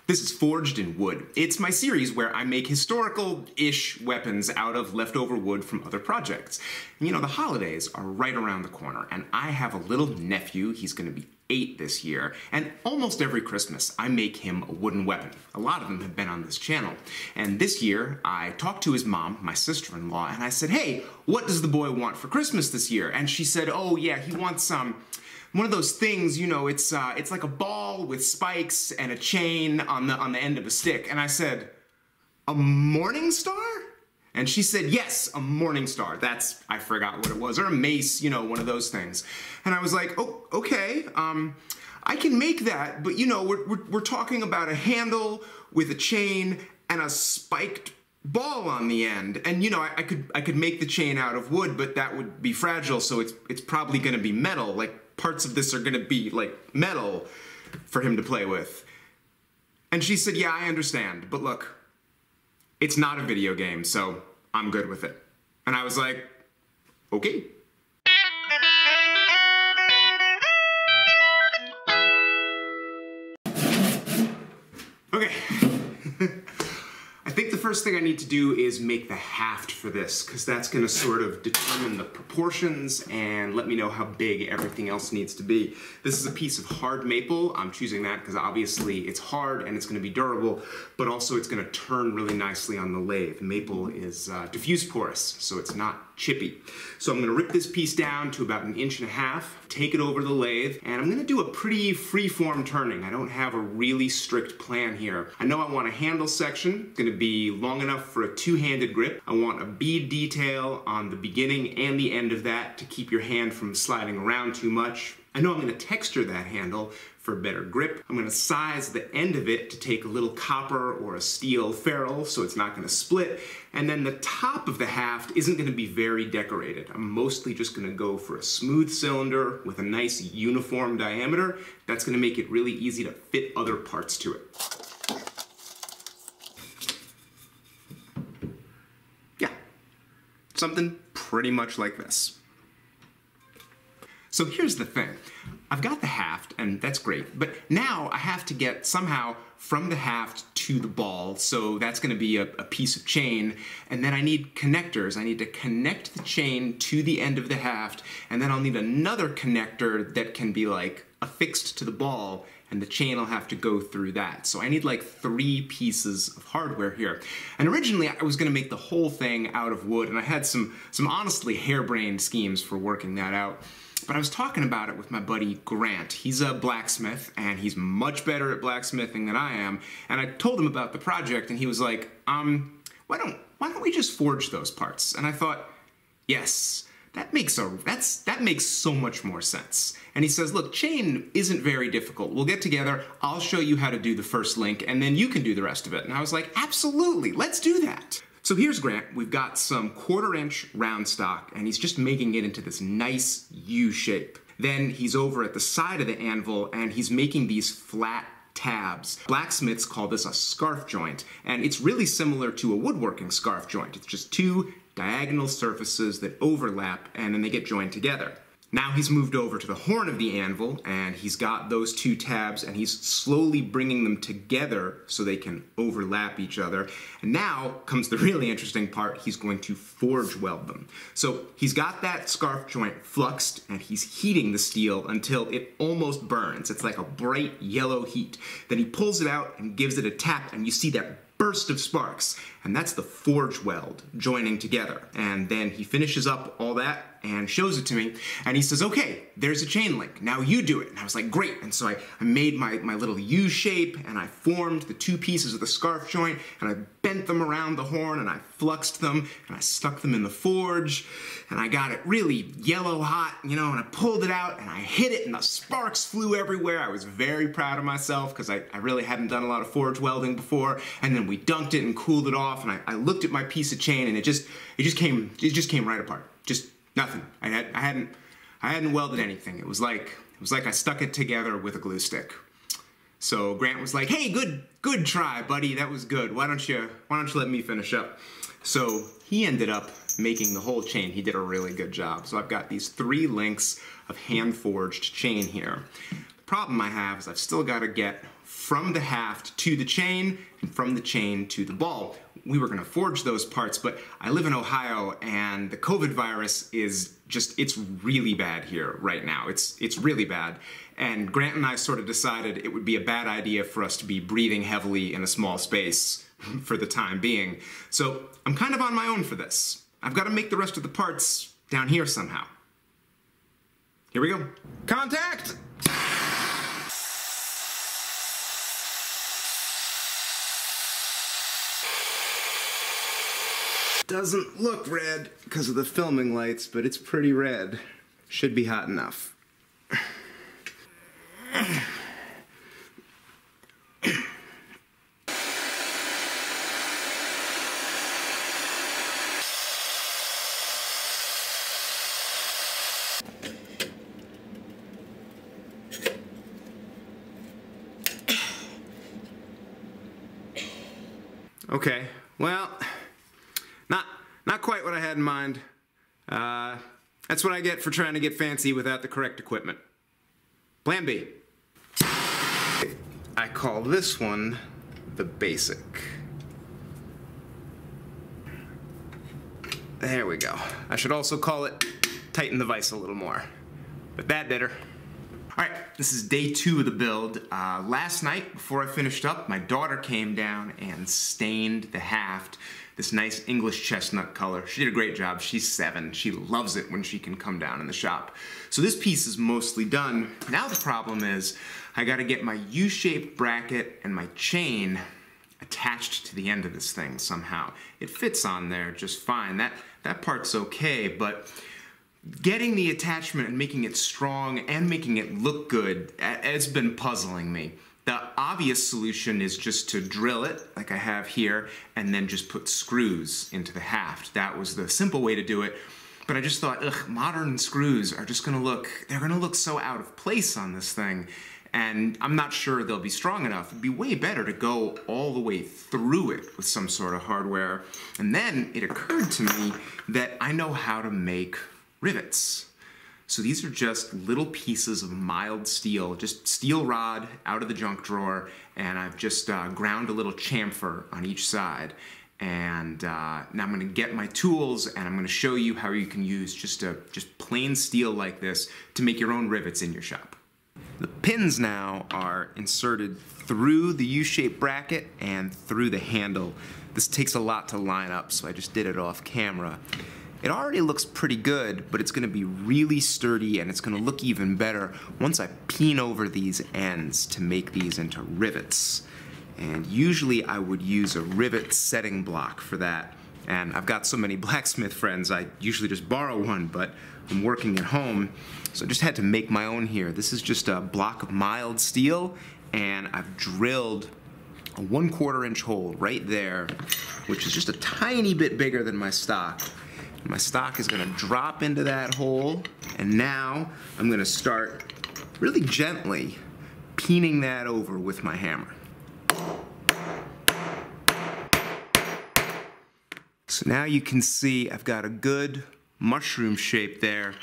This is Forged in Wood. It's my series where I make historical-ish weapons out of leftover wood from other projects. And you know, the holidays are right around the corner, and I have a little nephew. He's gonna be 8 this year, and almost every Christmas I make him a wooden weapon. A lot of them have been on this channel. And this year I talked to his mom, my sister-in-law, and I said, hey, what does the boy want for Christmas this year? And she said, oh yeah, he wants one of those things, you know, it's like a ball with spikes and a chain on the end of a stick. And I said, a morning star? And she said, yes, a morning star. I forgot what it was, or a mace, you know, one of those things. And I was like, oh, okay, I can make that, but you know, we're talking about a handle with a chain and a spiked ball on the end. And you know, I could make the chain out of wood, but that would be fragile, so it's probably gonna be metal. Like, parts of this are gonna be like metal for him to play with. And she said, yeah, I understand, but look, it's not a video game, so I'm good with it. And I was like, okay. Okay. I think the first thing I need to do is make the haft for this, because that's going to sort of determine the proportions and let me know how big everything else needs to be. This is a piece of hard maple. I'm choosing that because obviously it's hard and it's going to be durable, but also it's going to turn really nicely on the lathe. Maple is diffuse porous, so it's not chippy. So I'm going to rip this piece down to about 1.5 inches, take it over the lathe, and I'm going to do a pretty free-form turning. I don't have a really strict plan here. I know I want a handle section, going to be long enough for a two-handed grip. I want a bead detail on the beginning and the end of that to keep your hand from sliding around too much. I know I'm going to texture that handle for better grip. I'm going to size the end of it to take a little copper or a steel ferrule so it's not going to split. And then the top of the haft isn't going to be very decorated. I'm mostly just going to go for a smooth cylinder with a nice uniform diameter. That's going to make it really easy to fit other parts to it. Yeah, something pretty much like this. So here's the thing. I've got the haft, and that's great, but now I have to get somehow from the haft to the ball, so that's going to be a piece of chain, and then I need connectors. I need to connect the chain to the end of the haft, and then I'll need another connector that can be like affixed to the ball, and the chain will have to go through that. So I need like 3 pieces of hardware here. And originally I was going to make the whole thing out of wood, and I had some honestly harebrained schemes for working that out. But I was talking about it with my buddy Grant. He's a blacksmith, and he's much better at blacksmithing than I am. And I told him about the project, and he was like, why don't we just forge those parts? And I thought, yes, that makes so much more sense. And he says, look, chain isn't very difficult. We'll get together, I'll show you how to do the first link, and then you can do the rest of it. And I was like, absolutely, let's do that. So here's Grant. We've got some 1/4-inch round stock, and he's just making it into this nice U shape. Then he's over at the side of the anvil, and he's making these flat tabs. Blacksmiths call this a scarf joint, and it's really similar to a woodworking scarf joint. It's just 2 diagonal surfaces that overlap, and then they get joined together. Now he's moved over to the horn of the anvil, and he's got those 2 tabs, and he's slowly bringing them together so they can overlap each other. And now comes the really interesting part. He's going to forge weld them. So he's got that scarf joint fluxed, and he's heating the steel until it almost burns. It's like a bright yellow heat. Then he pulls it out and gives it a tap, and you see that burst of sparks, and that's the forge weld joining together. And then he finishes up all that and shows it to me, and he says, okay, there's a chain link, now you do it. And I was like, great. And so I made my little U shape, and I formed the 2 pieces of the scarf joint, and I bent them around the horn, and I fluxed them, and I stuck them in the forge, and I got it really yellow hot, you know, and I pulled it out, and I hit it, and the sparks flew everywhere. I was very proud of myself, because I really hadn't done a lot of forge welding before. And then we dunked it and cooled it off, and I looked at my piece of chain, and it just came right apart. Just nothing. I hadn't welded anything. It was like I stuck it together with a glue stick. So Grant was like, hey, good try, buddy. That was good. Why don't you let me finish up? So he ended up making the whole chain. He did a really good job. So I've got these 3 links of hand-forged chain here. The problem I have is I've still got to get from the haft to the chain and from the chain to the ball. We were gonna forge those parts, but I live in Ohio and the COVID virus is just, it's really bad here right now. It's really bad. And Grant and I sort of decided it would be a bad idea for us to be breathing heavily in a small space for the time being. So I'm kind of on my own for this. I've got to make the rest of the parts down here somehow. Here we go. Contact! Doesn't look red because of the filming lights, but it's pretty red. Should be hot enough. Okay, well, not quite what I had in mind. That's what I get for trying to get fancy without the correct equipment. Plan B. I call this one the basic. There we go. I should also call it tighten the vise a little more, but that did her. All right, this is day 2 of the build. Last night, before I finished up, my daughter came down and stained the haft this nice English chestnut color. She did a great job. She's 7. She loves it when she can come down in the shop. So this piece is mostly done. Now the problem is I gotta get my U-shaped bracket and my chain attached to the end of this thing somehow. It fits on there just fine. That part's okay, but getting the attachment and making it strong and making it look good has been puzzling me. The obvious solution is just to drill it, like I have here, and then just put screws into the haft. That was the simple way to do it. But I just thought, ugh, modern screws are just gonna look so out of place on this thing. And I'm not sure they'll be strong enough. It'd be way better to go all the way through it with some sort of hardware. And then it occurred to me that I know how to make rivets. So these are just little pieces of mild steel, just steel rod out of the junk drawer, and I've just ground a little chamfer on each side. And now I'm going to get my tools and I'm going to show you how you can use just plain steel like this to make your own rivets in your shop. The pins now are inserted through the U-shaped bracket and through the handle. This takes a lot to line up, so I just did it off camera. It already looks pretty good, but it's going to be really sturdy and it's going to look even better once I peen over these ends to make these into rivets. And usually I would use a rivet setting block for that. And I've got so many blacksmith friends, I usually just borrow one, but I'm working at home, so I just had to make my own here. This is just a block of mild steel, and I've drilled a 1/4 inch hole right there, which is just a tiny bit bigger than my stock. My stock is gonna drop into that hole, and now I'm gonna start really gently peening that over with my hammer. So now you can see I've got a good mushroom shape there,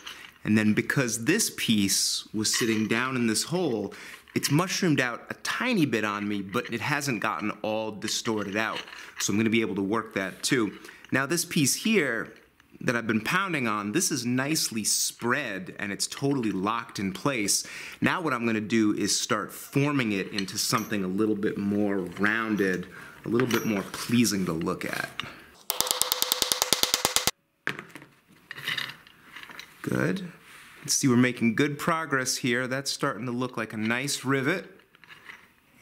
and then because this piece was sitting down in this hole, it's mushroomed out a tiny bit on me, but it hasn't gotten all distorted out. So I'm gonna be able to work that too. Now this piece here that I've been pounding on, this is nicely spread and it's totally locked in place. Now what I'm gonna do is start forming it into something a little bit more rounded, a little bit more pleasing to look at. Good. Let's see, we're making good progress here. That's starting to look like a nice rivet.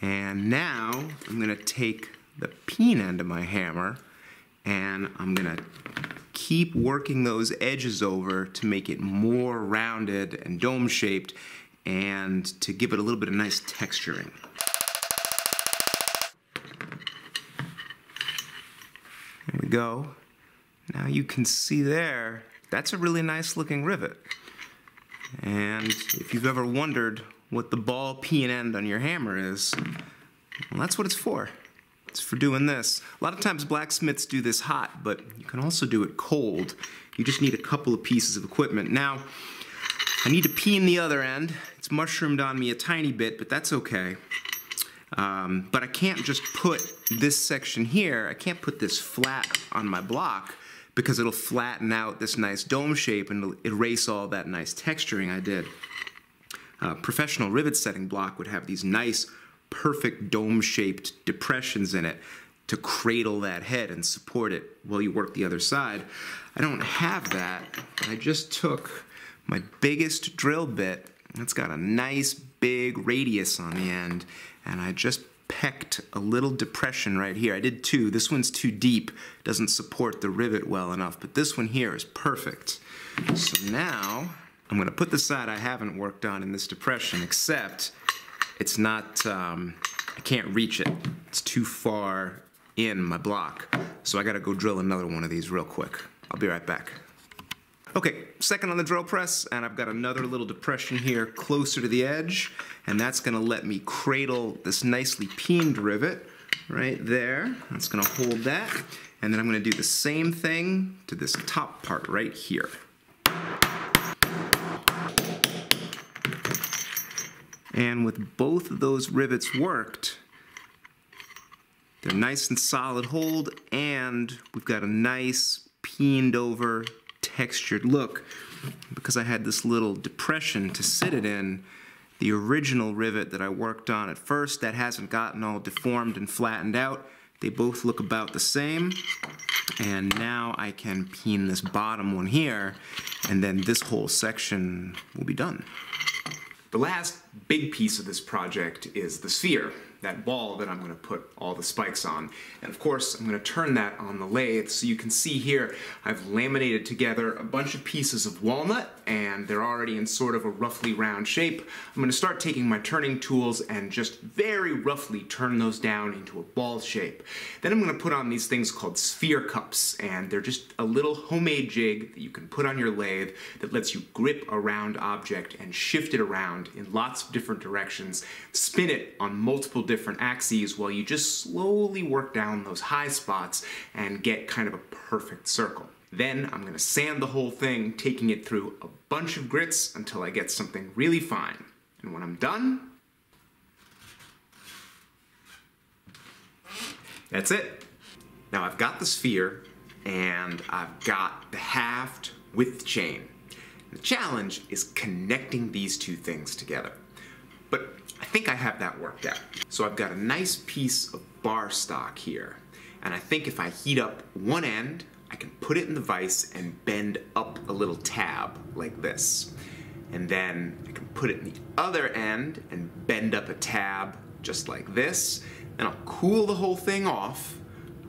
And now I'm gonna take the peen end of my hammer and I'm gonna keep working those edges over to make it more rounded and dome-shaped and to give it a little bit of nice texturing. There we go. Now you can see there, that's a really nice looking rivet. And if you've ever wondered what the ball peen end on your hammer is, well, that's what it's for. It's for doing this. A lot of times blacksmiths do this hot, but you can also do it cold. You just need a couple of pieces of equipment. Now, I need to peen the other end. It's mushroomed on me a tiny bit, but that's okay. But I can't just put this section here, I can't put this flat on my block because it'll flatten out this nice dome shape and it'll erase all that nice texturing I did. Professional rivet setting block would have these nice, perfect dome-shaped depressions in it to cradle that head and support it while you work the other side. I don't have that. I just took my biggest drill bit, it's got a nice big radius on the end, and I just pecked a little depression right here. I did two. This one's too deep, doesn't support the rivet well enough, but this one here is perfect. So now I'm going to put the side I haven't worked on in this depression, except it's not, I can't reach it. It's too far in my block. So I got to go drill another one of these real quick. I'll be right back. Okay, second on the drill press, and I've got another little depression here closer to the edge, and that's going to let me cradle this nicely peened rivet right there. That's going to hold that, and then I'm going to do the same thing to this top part right here. And with both of those rivets worked, they're nice and solid hold, and we've got a nice peened over textured look. Because I had this little depression to sit it in, the original rivet that I worked on at first, that hasn't gotten all deformed and flattened out. They both look about the same. And now I can peen this bottom one here, and then this whole section will be done. The last big piece of this project is the sphere, that ball that I'm going to put all the spikes on. And of course, I'm going to turn that on the lathe. So you can see here, I've laminated together a bunch of pieces of walnut, and they're already in sort of a roughly round shape. I'm going to start taking my turning tools and just very roughly turn those down into a ball shape. Then I'm going to put on these things called sphere cups, and they're just a little homemade jig that you can put on your lathe that lets you grip a round object and shift it around in lots of different directions, spin it on multiple different axes while you just slowly work down those high spots and get kind of a perfect circle. Then I'm going to sand the whole thing, taking it through a bunch of grits until I get something really fine. And when I'm done, that's it. Now I've got the sphere and I've got the haft with the chain. The challenge is connecting these two things together. But I think I have that worked out. So I've got a nice piece of bar stock here. And I think if I heat up one end, I can put it in the vise and bend up a little tab like this. And then I can put it in the other end and bend up a tab just like this. Then I'll cool the whole thing off.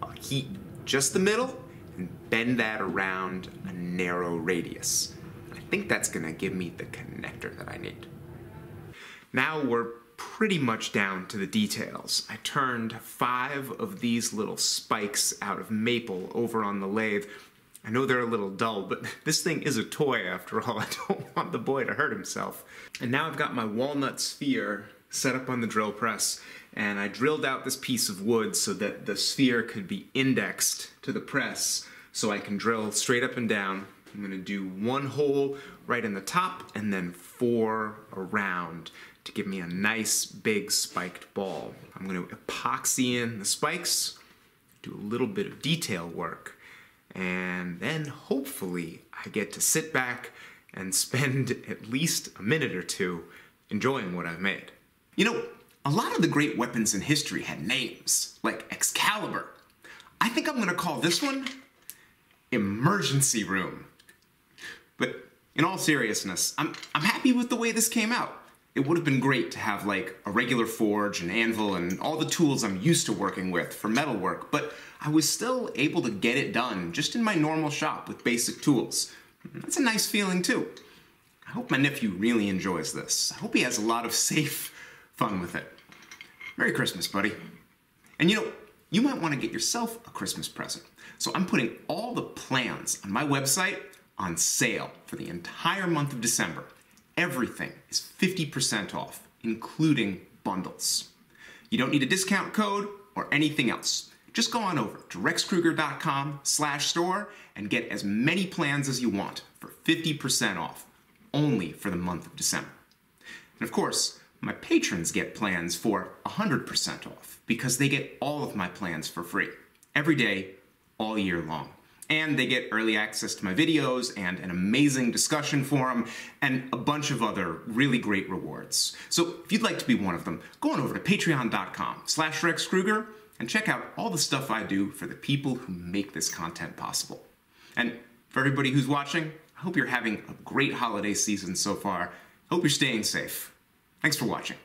I'll heat just the middle and bend that around a narrow radius. I think that's gonna give me the connector that I need. Now we're pretty much down to the details. I turned 5 of these little spikes out of maple over on the lathe. I know they're a little dull, but this thing is a toy after all. I don't want the boy to hurt himself. And now I've got my walnut sphere set up on the drill press, and I drilled out this piece of wood so that the sphere could be indexed to the press so I can drill straight up and down. I'm going to do 1 hole right in the top and then 4 around to give me a nice big spiked ball. I'm going to epoxy in the spikes, do a little bit of detail work, and then hopefully I get to sit back and spend at least a minute or two enjoying what I've made. You know, a lot of the great weapons in history had names, like Excalibur. I think I'm going to call this one Emergency Room. But in all seriousness, I'm happy with the way this came out. It would have been great to have like a regular forge, an anvil, and all the tools I'm used to working with for metalwork, but I was still able to get it done just in my normal shop with basic tools. That's a nice feeling too. I hope my nephew really enjoys this. I hope he has a lot of safe fun with it. Merry Christmas, buddy. And you know, you might want to get yourself a Christmas present. So I'm putting all the plans on my website on sale for the entire month of December. Everything is 50% off, including bundles. You don't need a discount code or anything else. Just go on over to rexkruger.com/store and get as many plans as you want for 50% off, only for the month of December. And of course, My patrons get plans for 100% off because they get all of my plans for free, every day, all year long. And they get early access to my videos and an amazing discussion forum and a bunch of other really great rewards. So if you'd like to be one of them, go on over to patreon.com/RexKruger and check out all the stuff I do for the people who make this content possible. And for everybody who's watching, I hope you're having a great holiday season so far. Hope you're staying safe. Thanks for watching.